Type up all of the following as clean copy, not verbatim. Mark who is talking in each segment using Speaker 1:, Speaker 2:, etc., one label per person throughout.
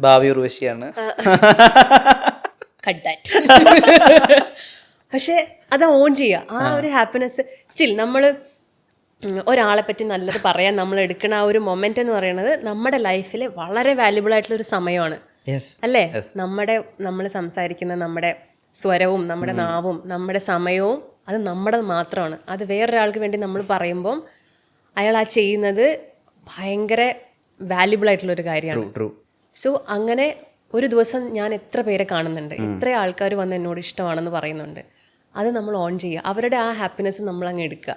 Speaker 1: ഭാവി ഉർവശിയാണ്.
Speaker 2: Cut that. പക്ഷെ അത് ഓൺ ചെയ്യുക, ആ ഒരു ഹാപ്പിനെസ്. സ്റ്റിൽ നമ്മൾ ഒരാളെ പറ്റി നല്ലത് പറയാൻ നമ്മൾ എടുക്കുന്ന ആ ഒരു മൊമെന്റ് എന്ന് പറയുന്നത് നമ്മുടെ ലൈഫിൽ വളരെ വാല്യുബിൾ ആയിട്ടുള്ള ഒരു സമയമാണ് അല്ലേ? നമ്മൾ സംസാരിക്കുന്ന നമ്മുടെ സ്വരവും നമ്മുടെ നാവും നമ്മുടെ സമയവും അത് നമ്മുടെ മാത്രമാണ്. അത് വേറൊരാൾക്ക് വേണ്ടി നമ്മൾ പറയുമ്പം അയാൾ ആ ചെയ്യുന്നത് ഭയങ്കര വാല്യുബിൾ ആയിട്ടുള്ള ഒരു കാര്യമാണ്. സോ അങ്ങനെ ഒരു ദിവസം ഞാൻ എത്ര പേരെ കാണുന്നുണ്ട്, എത്ര ആൾക്കാർ വന്ന് എന്നോട് ഇഷ്ടമാണെന്ന് പറയുന്നുണ്ട്. അത് നമ്മൾ ഓൺ ചെയ്യുക, അവരുടെ ആ ഹാപ്പിനെസ് നമ്മൾ അങ്ങ് എടുക്കുക.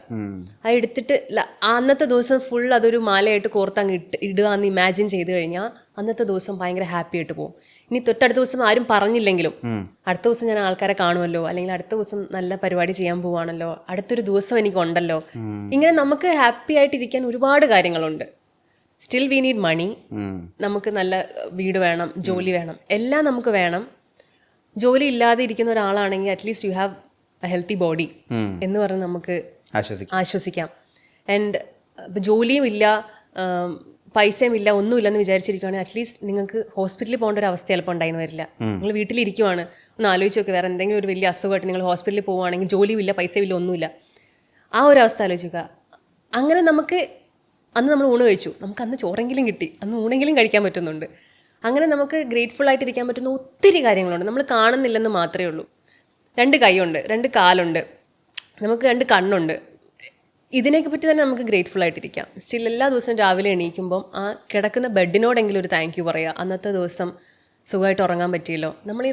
Speaker 2: അത് എടുത്തിട്ട് അന്നത്തെ ദിവസം ഫുൾ അതൊരു മാലയായിട്ട് കോർത്ത് അങ്ങ് ഇടുക എന്ന് ഇമാജിൻ ചെയ്ത് കഴിഞ്ഞാൽ അന്നത്തെ ദിവസം ഭയങ്കര ഹാപ്പി ആയിട്ട് പോകും. ഇനി തൊട്ടടുത്ത ദിവസം ആരും പറഞ്ഞില്ലെങ്കിലും അടുത്ത ദിവസം ഞാൻ ആൾക്കാരെ കാണുമല്ലോ, അല്ലെങ്കിൽ അടുത്ത ദിവസം നല്ല പരിപാടി ചെയ്യാൻ പോവാണല്ലോ, അടുത്തൊരു ദിവസം എനിക്കുണ്ടല്ലോ. ഇങ്ങനെ നമുക്ക് ഹാപ്പി ആയിട്ടിരിക്കാൻ ഒരുപാട് കാര്യങ്ങളുണ്ട്. Still we need money. നമുക്ക് നല്ല വീട് വേണം, ജോലി വേണം, എല്ലാം നമുക്ക് വേണം. ജോലി ഇല്ലാതെ ഇരിക്കുന്ന ഒരാളാണെങ്കിൽ at least you have A healthy body എന്ന് പറഞ്ഞ് നമുക്ക് ആശ്വസിക്കാം. ആൻഡ് ഇപ്പം ജോലിയും ഇല്ല, പൈസയും ഇല്ല, ഒന്നുമില്ലെന്ന് വിചാരിച്ചിരിക്കുകയാണെങ്കിൽ അറ്റ്ലീസ്റ്റ് നിങ്ങൾക്ക് ഹോസ്പിറ്റലിൽ പോകേണ്ട ഒരു അവസ്ഥ ചിലപ്പോൾ ഉണ്ടായിരുന്നു വരില്ല. നിങ്ങൾ വീട്ടിലിരിക്കുവാണ്, ഒന്ന് ആലോചിച്ച് നോക്കുക, വേറെ എന്തെങ്കിലും ഒരു വലിയ അസുഖമായിട്ട് നിങ്ങൾ ഹോസ്പിറ്റലിൽ പോവുകയാണെങ്കിൽ ജോലിയും ഇല്ല, പൈസയും ഇല്ല, ഒന്നുമില്ല. ആ ഒരു അവസ്ഥ ആലോചിക്കുക. അങ്ങനെ നമുക്ക് അന്ന് നമ്മൾ ഊണ് കഴിച്ചു, നമുക്ക് അന്ന് ചോറെങ്കിലും കിട്ടി, അന്ന് ഊണെങ്കിലും കഴിക്കാൻ പറ്റുന്നുണ്ട്. അങ്ങനെ നമുക്ക് ഗ്രേറ്റ്ഫുൾ ആയിട്ടിരിക്കാൻ പറ്റുന്ന ഒത്തിരി കാര്യങ്ങളുണ്ട്. നമ്മൾ കാണുന്നില്ലെന്ന് മാത്രമേ ഉള്ളൂ. 2 കൈയുണ്ട്, 2 കാലുണ്ട്, നമുക്ക് 2 കണ്ണുണ്ട്. ഇതിനെയൊക്കെ പറ്റി തന്നെ നമുക്ക് ഗ്രേറ്റ്ഫുൾ ആയിട്ടിരിക്കാം. സ്റ്റിൽ എല്ലാ ദിവസവും രാവിലെ എണീക്കുമ്പം ആ കിടക്കുന്ന ബെഡിനോടെങ്കിലും ഒരു താങ്ക് യു പറയുക. അന്നത്തെ ദിവസം സുഖമായിട്ട് ഉറങ്ങാൻ പറ്റിയല്ലോ. നമ്മൾ ഈ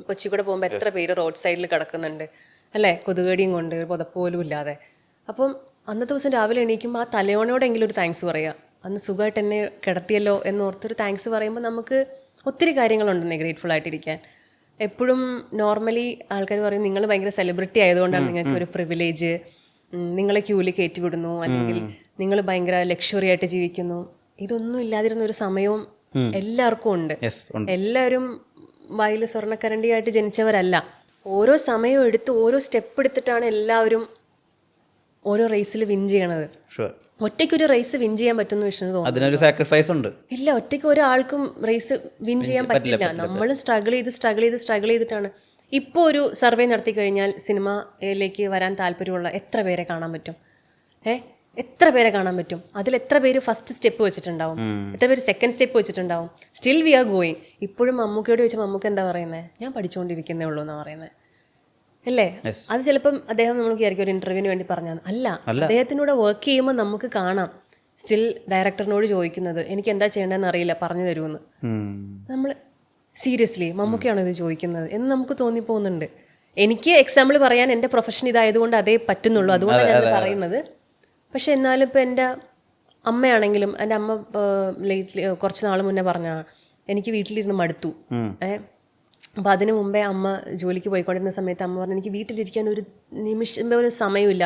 Speaker 2: കൊച്ചി കൂടെ പോകുമ്പോൾ എത്ര പേര് റോഡ് സൈഡിൽ കിടക്കുന്നുണ്ട് അല്ലേ, കൊതുകടിയും കൊണ്ട് പുതപ്പ് പോലും ഇല്ലാതെ. അപ്പം അന്നത്തെ ദിവസം രാവിലെ എണീക്കുമ്പോൾ ആ തലയോണയോടെങ്കിലും ഒരു താങ്ക്സ് പറയുക. അന്ന് സുഖമായിട്ട് എന്നെ കിടത്തിയല്ലോ എന്നോർത്തൊരു താങ്ക്സ് പറയുമ്പോൾ നമുക്ക് ഒത്തിരി കാര്യങ്ങളുണ്ടെന്നേ ഗ്രേറ്റ്ഫുൾ ആയിട്ടിരിക്കാൻ. എപ്പോഴും നോർമലി ആൾക്കാർ പറയും നിങ്ങൾ ഭയങ്കര സെലിബ്രിറ്റി ആയതുകൊണ്ടാണ് നിങ്ങൾക്ക് ഒരു പ്രിവിലേജ്, നിങ്ങളെ ക്യൂവിൽ കയറ്റിവിടുന്നു, അല്ലെങ്കിൽ നിങ്ങൾ ഭയങ്കര ലക്ഷറി ആയിട്ട് ജീവിക്കുന്നു. ഇതൊന്നും ഇല്ലാതിരുന്ന ഒരു സമയവും എല്ലാവർക്കും ഉണ്ട്. എല്ലാവരും വായിൽ സ്വർണ്ണക്കരണ്ടിയായിട്ട് ജനിച്ചവരല്ല. ഓരോ സമയവും എടുത്ത് ഓരോ സ്റ്റെപ്പ് എടുത്തിട്ടാണ് എല്ലാവരും ഓരോ റേസിൽ വിൻ ചെയ്യണത്. ഒറ്റയ്ക്കൊരു റേസ് വിൻ ചെയ്യാൻ പറ്റുന്ന വിഷ്ണു തോന്നുന്നു
Speaker 1: സാക്രിഫൈസ് ഉണ്ട്.
Speaker 2: ഇല്ല, ഒറ്റയ്ക്ക് ഒരാൾക്കും റേസ് വിൻ ചെയ്യാൻ പറ്റില്ല. നമ്മളും സ്ട്രഗിൾ ചെയ്തിട്ടാണ്. ഇപ്പോൾ ഒരു സർവേ നടത്തി കഴിഞ്ഞാൽ സിനിമയിലേക്ക് വരാൻ താല്പര്യമുള്ള എത്ര പേരെ കാണാൻ പറ്റും? എത്ര പേരെ കാണാൻ പറ്റും? അതിൽ എത്ര പേര് ഫസ്റ്റ് സ്റ്റെപ്പ് വെച്ചിട്ടുണ്ടാവും, എത്ര പേര് സെക്കൻഡ് സ്റ്റെപ്പ് വെച്ചിട്ടുണ്ടാവും? Still we are going. ഇപ്പോഴും മമ്മൂക്കയോട് ചോദിച്ചാൽ മമ്മൂക്ക എന്താ പറയുന്നത്? ഞാൻ പഠിച്ചുകൊണ്ടിരിക്കുന്നേ ഉള്ളൂ എന്നാണ് പറയുന്നത് അല്ലേ? അത് ചിലപ്പം അദ്ദേഹം നമുക്ക് വിചാരിക്കും ഒരു ഇന്റർവ്യൂവിന് വേണ്ടി പറഞ്ഞാൽ അല്ല. അദ്ദേഹത്തിനൂടെ വർക്ക് ചെയ്യുമ്പോൾ നമുക്ക് കാണാം സ്റ്റിൽ ഡയറക്ടറിനോട് ചോദിക്കുന്നത് എനിക്ക് എന്താ ചെയ്യേണ്ടതെന്ന് അറിയില്ല, പറഞ്ഞു തരുമെന്ന്. നമ്മൾ സീരിയസ്ലി മമ്മൂക്കയാണോ ഇത് ചോദിക്കുന്നത് എന്ന് നമുക്ക് തോന്നിപ്പോകുന്നുണ്ട്. എനിക്ക് എക്സാമ്പിൾ പറയാൻ എൻ്റെ പ്രൊഫഷൻ ഇതായതുകൊണ്ട് അതേ പറ്റുന്നുള്ളൂ, അതുകൊണ്ടാണ് ഞാൻ പറയുന്നത്. പക്ഷെ എന്നാലും ഇപ്പം എൻ്റെ അമ്മയാണെങ്കിലും, എൻ്റെ അമ്മ കുറച്ച് നാൾ മുന്നേ പറഞ്ഞ എനിക്ക് വീട്ടിലിരുന്ന് മടുത്തു. അപ്പോൾ അതിന് മുമ്പേ അമ്മ ജോലിക്ക് പോയിക്കൊണ്ടിരുന്ന സമയത്ത് അമ്മ പറഞ്ഞു എനിക്ക് വീട്ടിലിരിക്കാൻ ഒരു നിമിഷം ഒരു സമയമില്ല,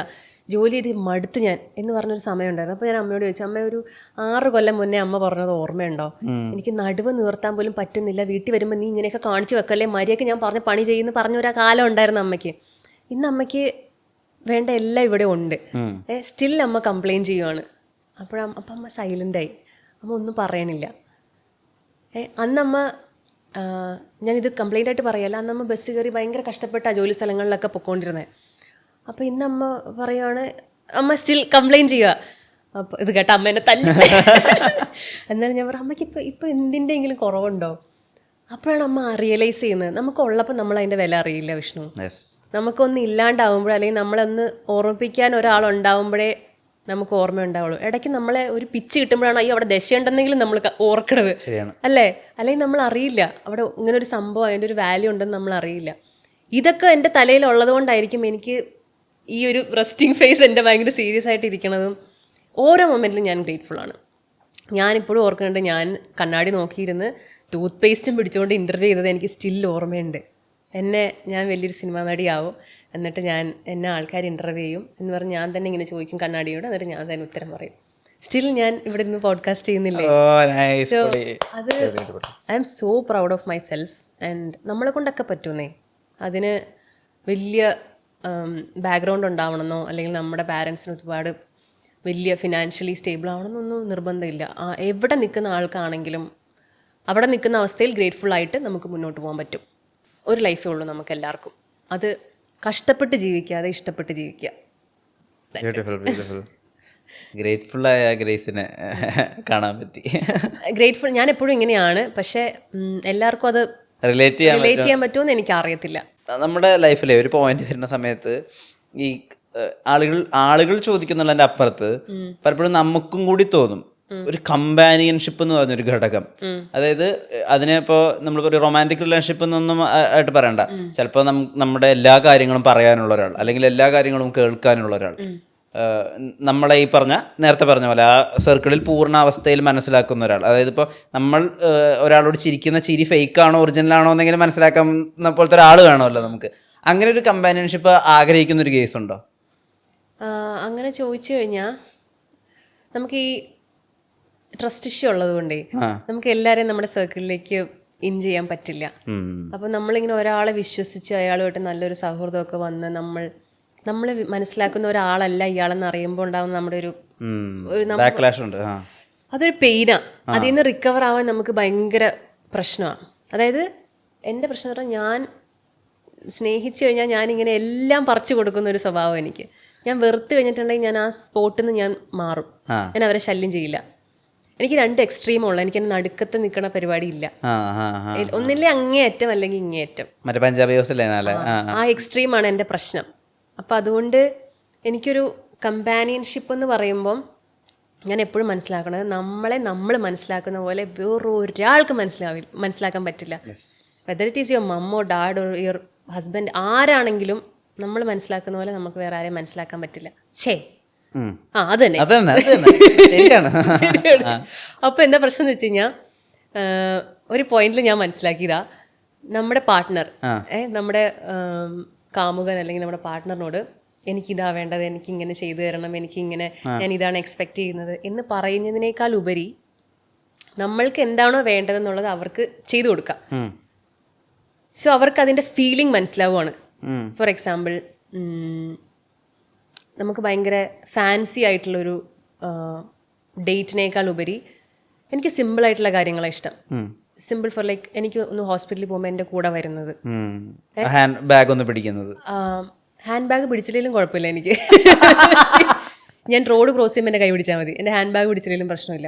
Speaker 2: ജോലി ചെയ്ത് മടുത്ത് ഞാൻ എന്ന് പറഞ്ഞൊരു സമയം ഉണ്ടായിരുന്നു. അപ്പോൾ ഞാൻ അമ്മയോട് ചോദിച്ചു, അമ്മ ഒരു 6 കൊല്ലം മുന്നേ അമ്മ പറഞ്ഞത് ഓർമ്മയുണ്ടോ? എനിക്ക് നടുവ് നിവർത്താൻ പോലും പറ്റുന്നില്ല, വീട്ടിൽ വരുമ്പോൾ നീ ഇങ്ങനെയൊക്കെ കാണിച്ചു വെക്കല്ലേ, മര്യാദയ്ക്ക് ഞാൻ പറഞ്ഞ പണി ചെയ്യുന്ന പറഞ്ഞൊരു കാലം ഉണ്ടായിരുന്നു അമ്മയ്ക്ക്. ഇന്ന് അമ്മയ്ക്ക് വേണ്ട എല്ലാം ഇവിടെ ഉണ്ട്. സ്റ്റിൽ അമ്മ കംപ്ലയിൻറ്റ് ചെയ്യുവാണ്. അപ്പം അമ്മ സൈലൻ്റായി, അമ്മ ഒന്നും പറയണില്ല. അന്നമ്മ ഞാനിത് കംപ്ലൈൻ്റ് ആയിട്ട് പറയല്ല, അന്നമ്മ ബസ് കയറി ഭയങ്കര കഷ്ടപ്പെട്ട ജോലി സ്ഥലങ്ങളിലൊക്കെ പൊയ്ക്കൊണ്ടിരുന്നത്. അപ്പോൾ ഇന്നമ്മ പറയുകയാണ്, അമ്മ സ്റ്റിൽ കംപ്ലൈൻറ്റ് ചെയ്യുക. അപ്പോൾ ഇത് കേട്ട അമ്മ എന്നെ തല്ലി. എന്നാലും ഞാൻ പറഞ്ഞു അമ്മയ്ക്ക് ഇപ്പോൾ എന്തിൻ്റെയെങ്കിലും കുറവുണ്ടോ? അപ്പോഴാണ് അമ്മ റിയലൈസ് ചെയ്യുന്നത് നമുക്കുള്ളപ്പോൾ നമ്മൾ അതിൻ്റെ വില അറിയില്ല വിഷ്ണു. നമുക്കൊന്ന് ഇല്ലാണ്ടാവുമ്പോഴേ, അല്ലെങ്കിൽ നമ്മളൊന്ന് ഓർമ്മിപ്പിക്കാൻ ഒരാളുണ്ടാവുമ്പോഴേ നമുക്ക് ഓർമ്മ ഉണ്ടാവുള്ളൂ. ഇടയ്ക്ക് നമ്മളെ ഒരു പിച്ച് കിട്ടുമ്പോഴാണ് അയ്യോ അവിടെ ദശയുണ്ടെന്നെങ്കിലും നമ്മൾ ഓർക്കണത് അല്ലേ? അല്ലെങ്കിൽ നമ്മൾ അറിയില്ല അവിടെ ഇങ്ങനെ ഒരു സംഭവം, അതിൻ്റെ ഒരു വാല്യൂ ഉണ്ടെന്ന് നമ്മൾ അറിയില്ല. ഇതൊക്കെ എൻ്റെ തലയിലുള്ളത് കൊണ്ടായിരിക്കും എനിക്ക് ഈ ഒരു റെസ്റ്റിംഗ് ഫേസ് എൻ്റെ ഭയങ്കര സീരിയസ് ആയിട്ട് ഇരിക്കണതും. ഓരോ മൊമെൻറ്റിലും ഞാൻ ഗ്രേറ്റ്ഫുൾ ആണ്. ഞാനിപ്പോഴും ഓർക്കുന്നുണ്ട്, ഞാൻ കണ്ണാടി നോക്കിയിരുന്ന് ടൂത്ത് പേസ്റ്റും പിടിച്ചുകൊണ്ട് ഇൻ്റർവ്യൂ ചെയ്തത് എനിക്ക് സ്റ്റിൽ ഓർമ്മയുണ്ട്. ഞാൻ വലിയൊരു സിനിമാ നടിയാവും, എന്നിട്ട് എന്നെ ആൾക്കാർ ഇൻ്റർവ്യൂ ചെയ്യും എന്ന് പറഞ്ഞ് ഞാൻ തന്നെ ഇങ്ങനെ ചോദിക്കും കണ്ണാടിയോട്, എന്നിട്ട് ഞാൻ തന്നെ ഉത്തരം പറയും. സ്റ്റിൽ ഞാൻ ഇവിടെ നിന്ന് പോഡ്കാസ്റ്റ് ചെയ്യുന്നില്ലേ. സോ അത് I am so proud of myself. And നമ്മളെ കൊണ്ടൊക്കെ പറ്റുന്നേ. അതിന് വലിയ ബാക്ക്ഗ്രൗണ്ട് ഉണ്ടാവണമെന്നോ അല്ലെങ്കിൽ നമ്മുടെ പാരൻസിന് ഒരുപാട് വലിയ ഫിനാൻഷ്യലി സ്റ്റേബിൾ ആവണമെന്നൊന്നും നിർബന്ധമില്ല. എവിടെ നിൽക്കുന്ന ആൾക്കാണെങ്കിലും അവിടെ നിൽക്കുന്ന അവസ്ഥയിൽ ഗ്രേറ്റ്ഫുൾ ആയിട്ട് നമുക്ക് മുന്നോട്ട് പോകാൻ പറ്റും. ഒരു ലൈഫേ ഉള്ളൂ നമുക്ക് എല്ലാവർക്കും. അത് കഷ്ടപ്പെട്ട് ജീവിക്കാതെ ഇഷ്ടപ്പെട്ട് ജീവിക്കുക.
Speaker 1: Beautiful beautiful. ഗ്രേറ്റ്ഫുള്ളായ ഗ്രേസിനെ കാണാൻ പറ്റി.
Speaker 2: ഗ്രേറ്റ്ഫുൾ ഞാൻ എപ്പോഴും ഇങ്ങനെയാണ്, പക്ഷേ എല്ലാവർക്കും അത്
Speaker 1: റിലേറ്റ്
Speaker 2: ചെയ്യാൻ പറ്റുമെന്ന് എനിക്ക് അറിയത്തില്ല.
Speaker 1: നമ്മുടെ ലൈഫിലെ ഒരു പോയിന്റ് വരുന്ന സമയത്ത് ഈ ആളുകൾ ചോദിക്കുന്നുള്ളതിന്റെ അപ്പുറത്ത് പലപ്പോഴും നമുക്കും കൂടി തോന്നും ഒരു കമ്പാനിയൻഷിപ്പ് എന്ന് പറഞ്ഞൊരു ഘടകം. അതായത് അതിനെ ഇപ്പോൾ നമ്മളിപ്പോൾ ഒരു റൊമാൻറ്റിക് റിലേഷൻഷിപ്പ് എന്നൊന്നും ആയിട്ട് പറയണ്ട. ചിലപ്പോൾ നമ്മുടെ എല്ലാ കാര്യങ്ങളും പറയാനുള്ള ഒരാൾ, അല്ലെങ്കിൽ എല്ലാ കാര്യങ്ങളും കേൾക്കാനുള്ള ഒരാൾ, നമ്മളെ ഈ നേരത്തെ പറഞ്ഞ പോലെ ആ സർക്കിളിൽ പൂർണ്ണാവസ്ഥയിൽ മനസ്സിലാക്കുന്ന ഒരാൾ. അതായത് ഇപ്പോൾ നമ്മൾ ഒരാളോട് ചിരിക്കുന്ന ചിരി ഫേക്കാണോ ഒറിജിനലാണോ എന്നെങ്കിലും മനസ്സിലാക്കാൻ പോലത്തെ ഒരാൾ വേണമല്ലോ നമുക്ക്. അങ്ങനെ ഒരു കമ്പാനിയൻഷിപ്പ് ആഗ്രഹിക്കുന്ന ഒരു കേസ് ഉണ്ടോ?
Speaker 2: അങ്ങനെ ചോദിച്ചു കഴിഞ്ഞാൽ നമുക്ക് ഈ ട്രസ്റ്റ് ഇഷ്യൂ ഉള്ളത് കൊണ്ടേ നമുക്ക് എല്ലാവരെയും നമ്മുടെ സർക്കിളിലേക്ക് ഇൻ ചെയ്യാൻ പറ്റില്ല. അപ്പം നമ്മളിങ്ങനെ ഒരാളെ വിശ്വസിച്ച് അയാളുമായിട്ട് നല്ലൊരു സൗഹൃദമൊക്കെ വന്ന് നമ്മൾ മനസ്സിലാക്കുന്ന ഒരാളല്ല ഇയാളെന്ന് അറിയുമ്പോൾ ഉണ്ടാകുന്ന നമ്മുടെ ഒരു അതൊരു പെയിനാ. അതിൽ നിന്ന് റിക്കവർ ആവാൻ നമുക്ക് ഭയങ്കര പ്രശ്നമാണ്. അതായത് എൻ്റെ പ്രശ്നം എന്ന് പറഞ്ഞാൽ ഞാൻ സ്നേഹിച്ചു കഴിഞ്ഞാൽ ഞാനിങ്ങനെ എല്ലാം പറിച്ചു കൊടുക്കുന്ന ഒരു സ്വഭാവം എനിക്ക്. ഞാൻ വെറുത്ത് കഴിഞ്ഞിട്ടുണ്ടെങ്കിൽ ഞാൻ ആ സ്പോട്ടിൽ നിന്ന് ഞാൻ മാറും. ഞാൻ അവരെ ശല്യം ചെയ്യില്ല. എനിക്ക് 2 എക്സ്ട്രീമുള്ള, എനിക്ക് നടുക്കത്ത് നിൽക്കുന്ന പരിപാടി ഇല്ല. ഒന്നില്ലേ അങ്ങേയറ്റം അല്ലെങ്കിൽ ഇങ്ങേയറ്റം. ആ എക്സ്ട്രീമാണ് എൻ്റെ പ്രശ്നം. അപ്പം അതുകൊണ്ട് എനിക്കൊരു കമ്പാനിയൻഷിപ്പ് എന്ന് പറയുമ്പം ഞാൻ എപ്പോഴും മനസ്സിലാക്കണത് നമ്മൾ മനസ്സിലാക്കുന്ന പോലെ വേറൊരാൾക്ക് മനസ്സിലാക്കാൻ പറ്റില്ല. Whether it is your mum or dad or your husband, ആരാണെങ്കിലും നമ്മൾ മനസ്സിലാക്കുന്ന പോലെ നമുക്ക് വേറെ ആരെയും മനസ്സിലാക്കാൻ പറ്റില്ല. അത് തന്നെ. അപ്പൊ എന്താ പ്രശ്നം എന്ന് വെച്ച് കഴിഞ്ഞാൽ ഒരു പോയിന്റിൽ ഞാൻ മനസ്സിലാക്കിയതാ, നമ്മുടെ പാർട്ട്ണർ നമ്മുടെ കാമുകൻ അല്ലെങ്കിൽ നമ്മുടെ പാർട്ട്ണറിനോട് എനിക്കിതാ വേണ്ടത്, എനിക്കിങ്ങനെ ചെയ്തു തരണം, എനിക്കിങ്ങനെ ഞാൻ ഇതാണ് എക്സ്പെക്ട് ചെയ്യുന്നത് എന്ന് പറയുന്നതിനേക്കാൾ ഉപരി നമ്മൾക്ക് എന്താണോ വേണ്ടതെന്നുള്ളത് അവർക്ക് ചെയ്തു കൊടുക്കാം. സോ അവർക്ക് അതിൻ്റെ ഫീലിംഗ് മനസ്സിലാവുകയാണ്. ഫോർ എക്സാമ്പിൾ, നമുക്ക് ഭയങ്കര ഫാൻസി ആയിട്ടുള്ളൊരു ഡേറ്റിനേക്കാൾ ഉപരി എനിക്ക് സിമ്പിളായിട്ടുള്ള കാര്യങ്ങളാണ് ഇഷ്ടം. സിമ്പിൾ ഫോർ ലൈക്ക് എനിക്ക് ഒന്ന് ഹോസ്പിറ്റലിൽ പോകുമ്പോൾ എൻ്റെ കൂടെ വരുന്നത്,
Speaker 1: ഹാൻഡ്
Speaker 2: ബാഗ് പിടിച്ചില്ലെങ്കിലും കുഴപ്പമില്ല എനിക്ക്. ഞാൻ റോഡ് ക്രോസ് ചെയ്യുമ്പോൾ എൻ്റെ കൈ പിടിച്ചാൽ മതി, എൻ്റെ ഹാൻഡ് ബാഗ് പിടിച്ചില്ലെങ്കിലും പ്രശ്നമില്ല.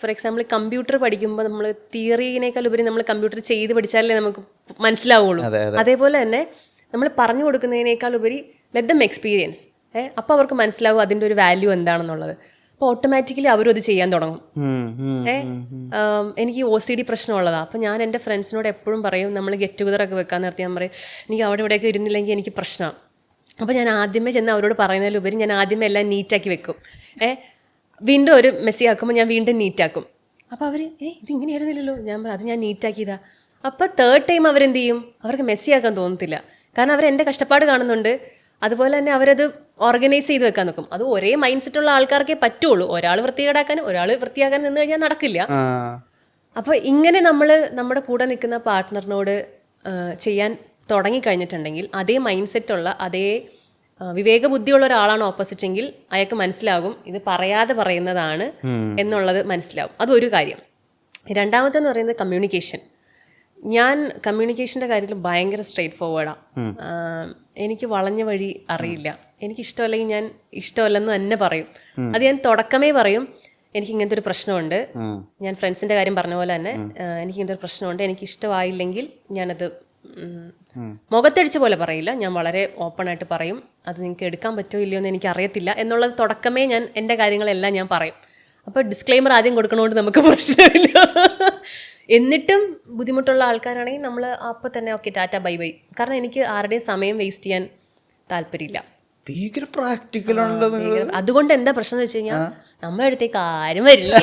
Speaker 2: ഫോർ എക്സാമ്പിൾ കമ്പ്യൂട്ടർ പഠിക്കുമ്പോൾ നമ്മൾ തിയറിനേക്കാൾ ഉപരി നമ്മൾ കമ്പ്യൂട്ടർ ചെയ്ത് പഠിച്ചാലേ നമുക്ക് മനസ്സിലാവുള്ളൂ. അതേപോലെ തന്നെ നമ്മൾ പറഞ്ഞു കൊടുക്കുന്നതിനേക്കാൾ ഉപരി ലെറ്റ് ദം എക്സ്പീരിയൻസ്. അപ്പോൾ അവർക്ക് മനസ്സിലാവും അതിൻ്റെ ഒരു വാല്യൂ എന്താണെന്നുള്ളത്. അപ്പോൾ ഓട്ടോമാറ്റിക്കലി അവരും അത് ചെയ്യാൻ തുടങ്ങും. എനിക്ക് OCD പ്രശ്നമുള്ളതാണ്. അപ്പോൾ ഞാൻ എൻ്റെ ഫ്രണ്ട്സിനോട് എപ്പോഴും പറയും, നമ്മൾ ഗെറ്റ് ടുഗദറൊക്കെ വെക്കാൻ നിർത്തി ഞാൻ പറയും എനിക്ക് അവിടെ ഇവിടെയൊക്കെ ഇരുന്നില്ലെങ്കിൽ എനിക്ക് പ്രശ്നമാണ്. അപ്പോൾ ഞാൻ ആദ്യമേ ചെന്ന് അവരോട് പറയുന്നതിലുപരി ഞാൻ ആദ്യമേ എല്ലാം നീറ്റാക്കി വെക്കും. വീണ്ടും ഒരു മെസ്സി ആക്കുമ്പോൾ ഞാൻ വീണ്ടും നീറ്റാക്കും. അപ്പോൾ അവർ ഇതിങ്ങനെയായിരുന്നില്ലല്ലോ, ഞാൻ അത് ഞാൻ നീറ്റാക്കിയതാ. അപ്പോൾ 3rd ടൈം അവരെന്ത് ചെയ്യും, അവർക്ക് മെസ്സി ആക്കാൻ തോന്നത്തില്ല. കാരണം അവരെൻ്റെ കഷ്ടപ്പാട് കാണുന്നുണ്ട്. അതുപോലെ തന്നെ അവരത് ഓർഗനൈസ് ചെയ്ത് വെക്കാൻ നോക്കും. അത് ഒരേ മൈൻഡ് സെറ്റുള്ള ആൾക്കാർക്കേ പറ്റുള്ളൂ. ഒരാൾ വൃത്തികേടാക്കാനും ഒരാൾ വൃത്തിയാക്കാനും നിന്ന് കഴിഞ്ഞാൽ നടക്കില്ല. അപ്പോൾ ഇങ്ങനെ നമ്മൾ നമ്മുടെ കൂടെ നിൽക്കുന്ന പാർട്ട്ണറിനോട് ചെയ്യാൻ തുടങ്ങിക്കഴിഞ്ഞിട്ടുണ്ടെങ്കിൽ അതേ മൈൻഡ് സെറ്റുള്ള അതേ വിവേക ബുദ്ധിയുള്ള ഒരാളാണ് ഓപ്പോസിറ്റ് എങ്കിൽ അയാൾക്ക് മനസ്സിലാകും ഇത് പറയാതെ പറയുന്നതാണ് എന്നുള്ളത് മനസ്സിലാവും. അതൊരു കാര്യം. രണ്ടാമത്തെന്ന് പറയുന്നത് കമ്മ്യൂണിക്കേഷൻ. ഞാൻ കമ്മ്യൂണിക്കേഷൻ്റെ കാര്യത്തിൽ ഭയങ്കര സ്ട്രെയിറ്റ് ഫോർവേഡാണ്. എനിക്ക് വളഞ്ഞ വഴി അറിയില്ല. എനിക്കിഷ്ടമല്ലെങ്കിൽ ഞാൻ ഇഷ്ടമല്ലെന്ന് തന്നെ പറയും. അത് ഞാൻ തുടക്കമേ പറയും, എനിക്ക് ഇങ്ങനത്തെ ഒരു പ്രശ്നമുണ്ട്. ഞാൻ ഫ്രണ്ട്സിൻ്റെ കാര്യം പറഞ്ഞ പോലെ തന്നെ എനിക്ക് ഇങ്ങനത്തെ ഒരു പ്രശ്നമുണ്ട്, എനിക്ക് ഇഷ്ടമായില്ലെങ്കിൽ ഞാനത് മുഖത്തടിച്ച പോലെ പറയില്ല, ഞാൻ വളരെ ഓപ്പൺ ആയിട്ട് പറയും. അത് നിങ്ങൾക്ക് എടുക്കാൻ പറ്റുമോ ഇല്ലയോ എന്ന് എനിക്ക് അറിയത്തില്ല എന്നുള്ളത് തുടക്കമേ ഞാൻ എൻ്റെ കാര്യങ്ങളെല്ലാം ഞാൻ പറയും. അപ്പോൾ ഡിസ്ക്ലെയിമർ ആദ്യം കൊടുക്കണോണ്ട് നമുക്ക് പ്രശ്നമില്ല. എന്നിട്ടും ബുദ്ധിമുട്ടുള്ള ആൾക്കാരാണെങ്കിൽ നമ്മൾ അപ്പോൾ തന്നെ ഓക്കെ ടാറ്റ ബൈ ബൈ. കാരണം എനിക്ക് ആരുടെയും സമയം വേസ്റ്റ് ചെയ്യാൻ താല്പര്യമില്ല.
Speaker 1: പ്രാക്ടിക്കൽ.
Speaker 2: അതുകൊണ്ട് എന്താ പ്രശ്നം എന്ന് വെച്ച് കഴിഞ്ഞാൽ നമ്മുടെ അടുത്തേക്ക് ആരും വരില്ല.